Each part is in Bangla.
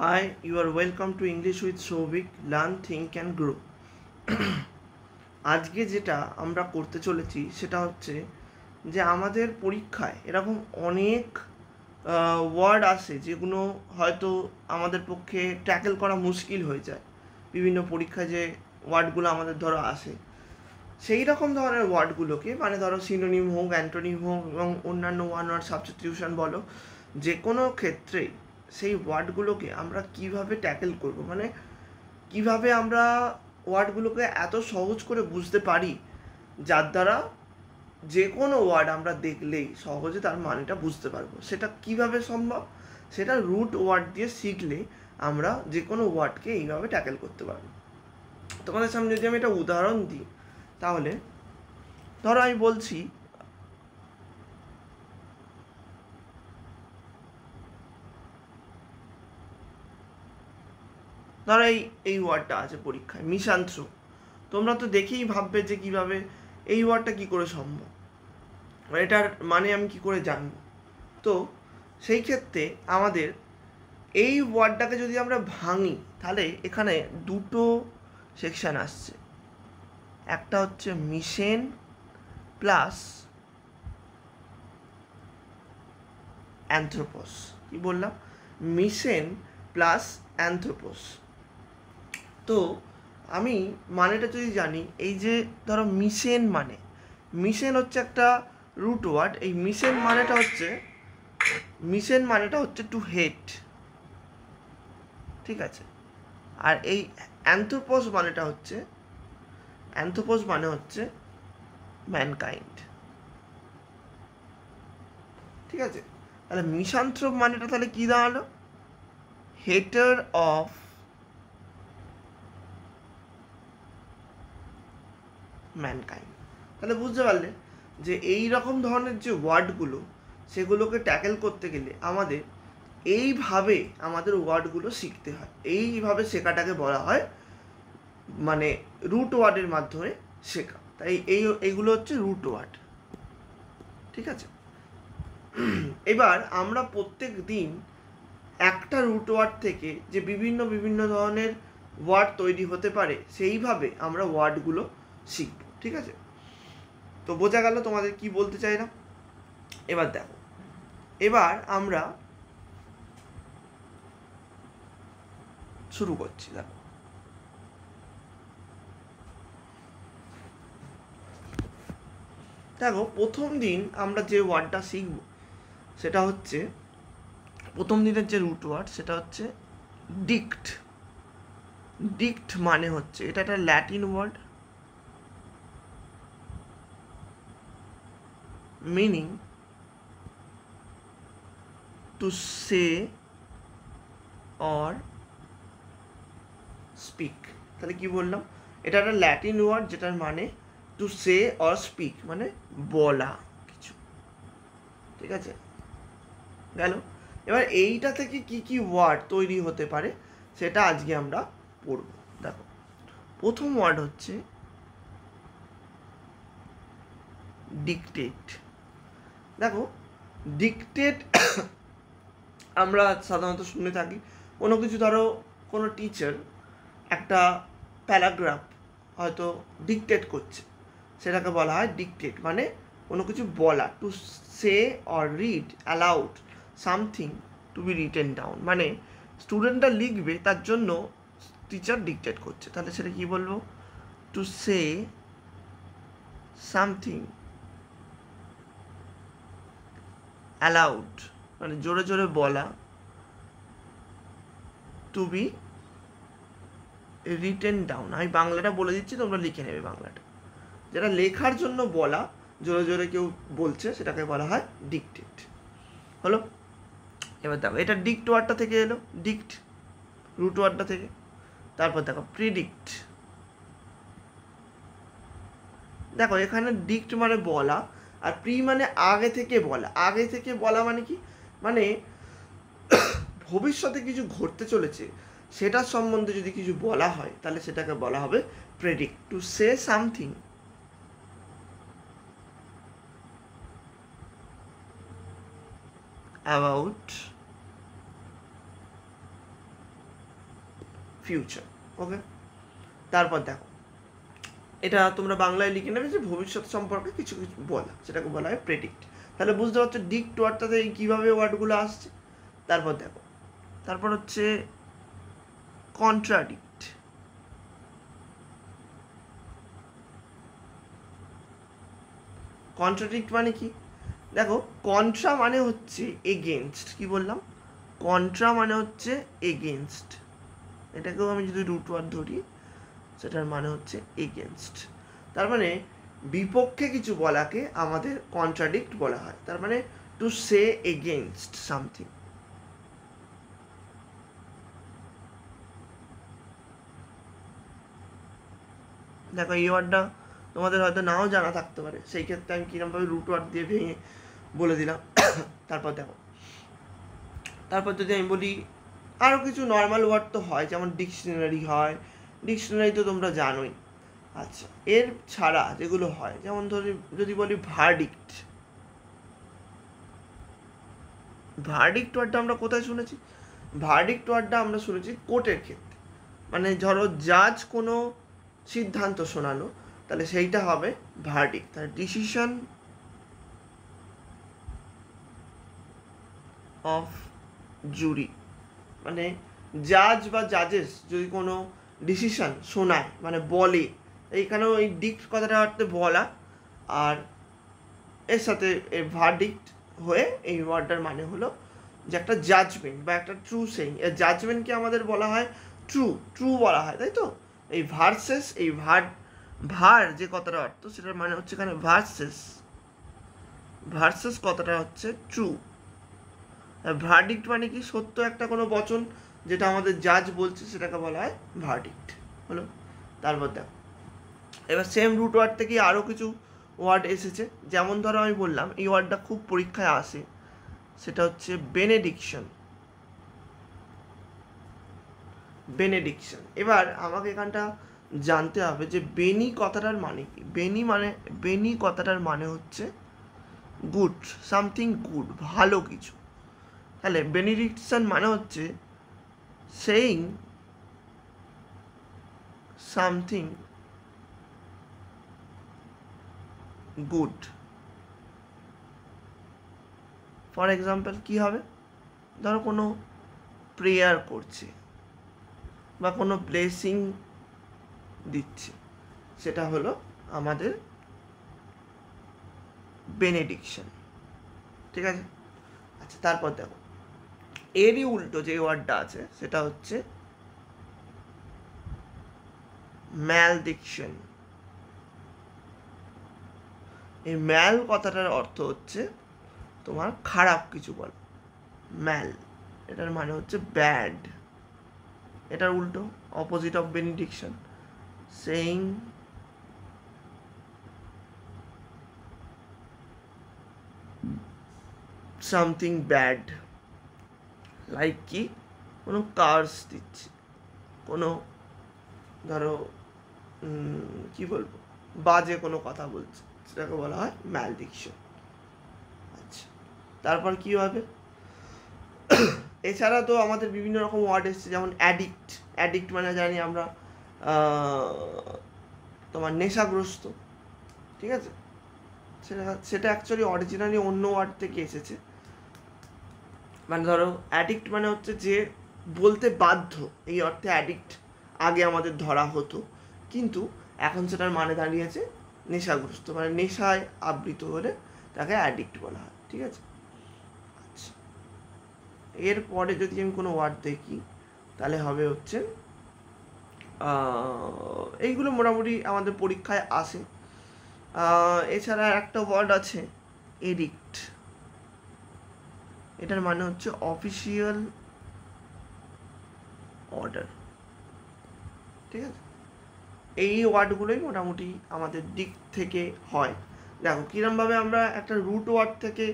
Hi, you are welcome to English with Souvik. Learn, think and grow. আজকে যেটা আমরা করতে চলেছি সেটা হচ্ছে যে আমাদের পরীক্ষায় এরকম অনেক ওয়ার্ড আসে যেগুলো হয়তো আমাদের পক্ষে ট্যাকেল করা মুশকিল হয়ে যায়। বিভিন্ন পরীক্ষায় যে ওয়ার্ডগুলো আমাদের ধরো আসে সেই রকম ধরনের ওয়ার্ডগুলোকে মানে ধরো সিনোনিম হোক, অ্যান্টোনিম হোক এবং অন্যান্য ওয়ান ওয়ার্ড সাবস্টিটিউশন বলো, যে কোনো ক্ষেত্রেই সেই ওয়ার্ডগুলোকে আমরা কিভাবে ট্যাকেল করব, মানে কিভাবে আমরা ওয়ার্ডগুলোকে এত সহজ করে বুঝতে পারি যার দ্বারা যে কোনো ওয়ার্ড আমরা দেখলেই সহজে তার মানেটা বুঝতে পারবো। সেটা কিভাবে সম্ভব? সেটা রুট ওয়ার্ড দিয়ে শিখলে আমরা যে কোনো ওয়ার্ডকে এইভাবে ট্যাকেল করতে পারবো। তোমাদের সামনে যদি আমি একটা উদাহরণ দিই, তাহলে ধরো আমি বলছি ধরো এই ওয়ার্ডটা আছে পরীক্ষায়, মিশান্ত্র। তোমরা তো দেখেই ভাববে যে কিভাবে এই ওয়ার্ডটা কি করে সম্ভব, এটার মানে আমি কি করে জানব। তো সেই ক্ষেত্রে আমাদের এই ওয়ার্ডটাকে যদি আমরা ভাঙি তাহলে এখানে দুটো সেকশন আসছে। একটা হচ্ছে মিশেন প্লাস অ্যানথ্রোপস। কি বললাম? মিশেন প্লাস অ্যানথ্রোপস। তো আমি মানেটা যদি জানি, এই যে ধরো মিশেন মানে, মিশেন হচ্ছে একটা রুট ওয়ার্ড। এই মিশেন মানেটা হচ্ছে টু হেট, ঠিক আছে। আর এই অ্যানথ্রোপস মানে হচ্ছে ম্যানকাইন্ড, ঠিক আছে। তাহলে মিশান্থ্রোপ মানেটা তাহলে কি দাঁড়ালো? হেটার অফ ম্যানকাইন্ড। তাহলে বুঝতে পারলে যে এই রকম ধরনের যে ওয়ার্ডগুলো, সেগুলোকে ট্যাকেল করতে গেলে আমাদের এইভাবে আমাদের ওয়ার্ডগুলো শিখতে হয়। এইভাবে শেখাটাকে বলা হয় মানে রুট ওয়ার্ডের মাধ্যমে শেখা। তাই এইগুলো হচ্ছে রুট ওয়ার্ড, ঠিক আছে। এবার আমরা প্রত্যেক দিন একটা রুট ওয়ার্ড থেকে যে বিভিন্ন বিভিন্ন ধরনের ওয়ার্ড তৈরি হতে পারে সেইভাবে আমরা ওয়ার্ডগুলো শিখব, ঠিক আছে। তো বোঝা গেল তোমাদের কি বলতে চাইলাম। এবার দেখো, এবার আমরা শুরু করছি। দেখো প্রথম দিন আমরা যে ওয়ার্ডটা শিখব সেটা হচ্ছে, প্রথম দিনের যে রুট ওয়ার্ড সেটা হচ্ছে ডিক্ট। ডিক্ট মানে হচ্ছে, এটা একটা Latin word, meaning to say or speak. তাহলে কি বললাম? এটা একটা ল্যাটিন ওয়ার্ড যেটার মানে টু সে অর স্পিক, মানে বলা কিছু, ঠিক আছে। গেল। এবার এইটা থেকে কি কি ওয়ার্ড তৈরি হতে পারে সেটা আজকে আমরা পড়ব। দেখো প্রথম ওয়ার্ড হচ্ছে ডিকটেট। দেখো ডিকটেট আমরা সাধারণত শুনে থাকি, কোনো কিছু ধরো কোনো টিচার একটা প্যারাগ্রাফ হয়তো ডিকটেট করছে, সেটাকে বলা হয় ডিকটেট, মানে কোনো কিছু বলা। Two say or read aloud something to be written down, মানে স্টুডেন্টরা লিখবে তার জন্য টিচার ডিকটেট করছে। তাহলে সেটা কি বলবো? টু সে সামথিং অ্যালাউড, মানে জোরে জোরে বলা, টু বি রিটেন ডাউন। আমি বাংলাটা বলে দিচ্ছি, তোমরা লিখে নেবে বাংলাটা। যেটা লেখার জন্য বলা, জোরে জোরে কেউ বলছে, সেটাকে বলা হয় ডিকটেট। হলো? এবার দেখো এটা ডিক্ট ওয়ার্ডটা থেকে এলো, ডিক্ট রুট ওয়ার্ডটা থেকে। তারপর দেখো প্রিডিক্ট। দেখো এখানে ডিক্ট মানে বলা, আর প্রি মানে আগে থেকে বলা। আগে থেকে বলা মানে কি? মানে ভবিষ্যতে কিছু ঘটতে চলেছে সেটার সম্বন্ধে যদি কিছু বলা হয় তাহলে সেটাকে বলা হবে predict. To say something about future. Okay, তারপর দেখো, এটা তোমরা বাংলায় লিখে নেবে যে ভবিষ্যৎ সম্পর্কে কিছু কিছু বলা, সেটাকে বলা হয় প্রেডিক্ট। তাহলে বুঝতে পারছো ডিক্ট ওয়ার্ডটাতে কীভাবে ওয়ার্ডগুলো আসছে। তারপর দেখো, তারপর হচ্ছে কন্ট্রাডিক্ট। কন্ট্রাডিক্ট মানে কি? দেখো, কন্ট্রা মানে হচ্ছে এগেনস্ট। কি বললাম? কন্ট্রা মানে হচ্ছে এগেনস্ট। এটাকেও আমি যদি রুট ওয়ার্ড ধরি, সেটার মানে হচ্ছে এগেনস্ট। তার মানে বিপক্ষে কিছু বলাকে আমাদের কন্ট্রাডিক্ট বলা হয়। তার মানে টু সে এগেনস্ট সামথিং। দেখো, এই ওয়ার্ডটা তোমাদের হয়তো নাও জানা থাকতে পারে, সেই ক্ষেত্রে আমি কিরমভাবে রুট ওয়ার্ড দিয়ে ভেঙে বলে দিলাম। তারপর দেখো, তারপর যদি আমি বলি আরও কিছু নর্মাল ওয়ার্ড তো হয়, যেমন ডিকশনারি হয়, ডিকশনারি তো তোমরা জানোই। আচ্ছা, এর ছাড়া যেগুলো হয়, যেমন ধরি যদি বলি ভার্ডিক্ট। ভার্ডিক্ট ওয়ার্ডটা আমরা কোথায় শুনেছি? ভার্ডিক্ট ওয়ার্ডটা আমরা শুনেছি কোর্টের ক্ষেত্রে। মানে ধরো জাজ কোনো সিদ্ধান্ত শোনালো, তাহলে সেইটা হবে ভার্ডিক্ট। তাহলে ডিসিশন অফ জুরি, মানে জাজ বা জাজেস যদি কোনো ডিসিশন শোনায়, মানে বলে, এইখানেও এই ডিক্ট কথাটা অর্থে বলা, আর এর সাথে ভার্ডিক্ট হয়ে এই ওয়ার্ডটার মানে হলো যে একটা জাজমেন্ট বা একটা ট্রু সেইং। এর জাজমেন্টকে আমাদের বলা হয় ট্রু বলা হয়, তাই তো? এই ভার্সেস, এই ভার যে কথাটা অর্থ, সেটার মানে হচ্ছে এখানে ভার্সেস কথাটা হচ্ছে ট্রু। ভার্ডিক্ট মানে কি? সত্য একটা কোনো বচন যেটা আমাদের জাজ বলছে, সেটাকে বলা হয় ভার্ডিক্ট। হলো, তারপর দেখো, এবার সেম রুট ওয়ার্ড থেকে আরও কিছু ওয়ার্ড এসেছে। যেমন ধরো আমি বললাম এই ওয়ার্ডটা খুব পরীক্ষায় আসে, সেটা হচ্ছে বেনেডিকশন। এবার আমাকে এখানটা জানতে হবে যে বেনি কথাটার মানে কি। বেনি কথাটার মানে হচ্ছে গুড, সামথিং গুড, ভালো কিছু। তাহলে বেনিডিকশন মানে হচ্ছে saying something good. For example কী হবে? ধরো কোনো প্রেয়ার করছে বা কোনো ব্লেসিং দিচ্ছে, সেটা হলো আমাদের বেনেডিকশন। ঠিক আছে? আচ্ছা, তারপর দেখো, এরই উল্টো যে ওয়ার্ডটা আছে সেটা হচ্ছে ম্যালডিকশন। এই ম্যাল কথাটার অর্থ হচ্ছে তোমার খারাপ কিছু বল। ম্যাল, এটার মানে হচ্ছে ব্যাড। এটার উল্টো, opposite of বেনিডিকশন, saying something bad. Like কি? কোনো কার্স দিচ্ছে, কোনো ধরো কি বলবো, বাজে কোনো কথা বলছে, সেটাকে বলা হয় ম্যালডিকশন। আচ্ছা, তারপর কি হবে? এছাড়া তো আমাদের বিভিন্ন রকম ওয়ার্ড এসছে, যেমন অ্যাডিক্ট মানে জানি আমরা তোমার নেশাগ্রস্ত। ঠিক আছে? সেটা অ্যাকচুয়ালি অরিজিনালি অন্য ওয়ার্ড থেকে এসেছে। মানে ধরো অ্যাডিক্ট মানে হচ্ছে যে বলতে বাধ্য, এই অর্থে অ্যাডিক্ট আগে আমাদের ধরা হতো, কিন্তু এখন সেটার মানে দাঁড়িয়েছে নেশাগ্রস্ত, মানে নেশায় আবৃত হলে তাকে অ্যাডিক্ট বলা হয়। ঠিক আছে? আচ্ছা, এরপরে যদি আমি কোনো ওয়ার্ড দেখি, তাহলে হবে হচ্ছে এইগুলো মোটামুটি আমাদের পরীক্ষায় আসে। এছাড়া একটা ওয়ার্ড আছে এডিক্ট। এটার মানে হচ্ছে অফিসিয়াল অর্ডার। ঠিক আছে? এই ওয়ার্ডগুলোই মোটামুটি আমাদের দিক থেকে হয়। দেখো কীরমভাবে আমরা একটা রুট ওয়ার্ড থেকে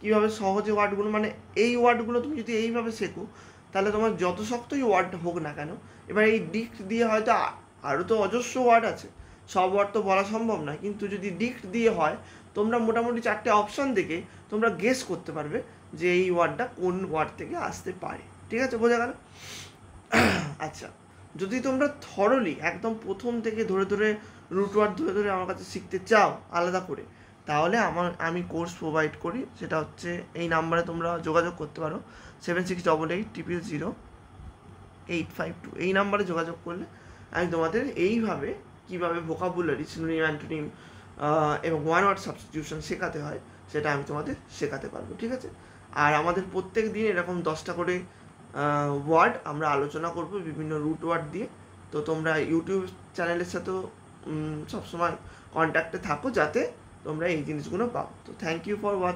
কীভাবে সহজে ওয়ার্ডগুলো, মানে এই ওয়ার্ডগুলো তুমি যদি এইভাবে শেখো, তাহলে তোমার যত শক্তই ওয়ার্ড হোক না কেন, এবার এই ডিক্ট দিয়ে হয়তো আরও তো অজস্র ওয়ার্ড আছে, সব ওয়ার্ড তো বলা সম্ভব নয়, কিন্তু যদি ডিক্ট দিয়ে হয়, তোমরা মোটামুটি 4টে অপশান দেখে তোমরা গেস করতে পারবে যে এই ওয়ার্ডটা কোন ওয়ার্ড থেকে আসতে পারে। ঠিক আছে? বোঝা গেল? আচ্ছা, যদি তোমরা থরলি একদম প্রথম থেকে ধরে ধরে রুট ওয়ার্ড ধরে ধরে আমার কাছে শিখতে চাও আলাদা করে, তাহলে আমি কোর্স প্রোভাইড করি। সেটা হচ্ছে এই নাম্বারে তোমরা যোগাযোগ করতে পারো, 7688000852। এই নাম্বারে যোগাযোগ করলে আমি তোমাদের এইভাবে কীভাবে ভোকাবুলারি, সিনোনিম, অ্যান্টোনিম এবং ওয়ান ওয়ার্ড সাবস্টিটিউশন শেখাতে হয় সেটা আমি তোমাদের শেখাতে পারবো, ঠিক আছে? আর আমাদের প্রত্যেক দিন এরকম 10টা করে ওয়ার্ড আমরা আলোচনা করব বিভিন্ন রুট ওয়ার্ড দিয়ে। তো তোমরা ইউটিউব চ্যানেলের সাথেও সবসময় কন্ট্যাক্টে থাকো যাতে তোমরা এই জিনিসগুলো পাও। তো থ্যাংক ইউ ফর ওয়াচিং।